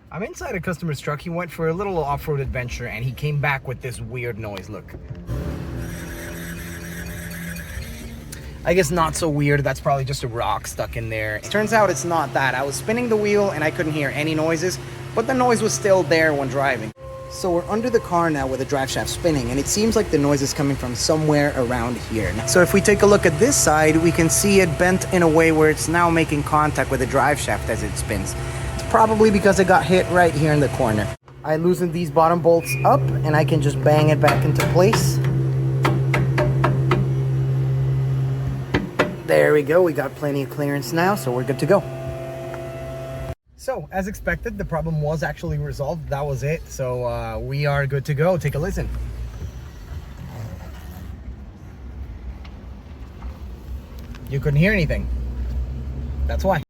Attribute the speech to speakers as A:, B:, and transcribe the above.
A: I'm inside a customer's truck. He went for a little off-road adventure and he came back with this weird noise. Look. I guess not so weird. That's probably just a rock stuck in there. It turns out it's not that. I was spinning the wheel and I couldn't hear any noises, but the noise was still there when driving. So we're under the car now with the drive shaft spinning, and it seems like the noise is coming from somewhere around here. So if we take a look at this side, we can see it bent in a way where it's now making contact with the drive shaft as it spins. It's probably because it got hit right here in the corner. I loosened these bottom bolts up and I can just bang it back into place. There we go, we got plenty of clearance now, so we're good to go. So, as expected, the problem was actually resolved. That was it. So, we are good to go. Take a listen. You couldn't hear anything. That's why.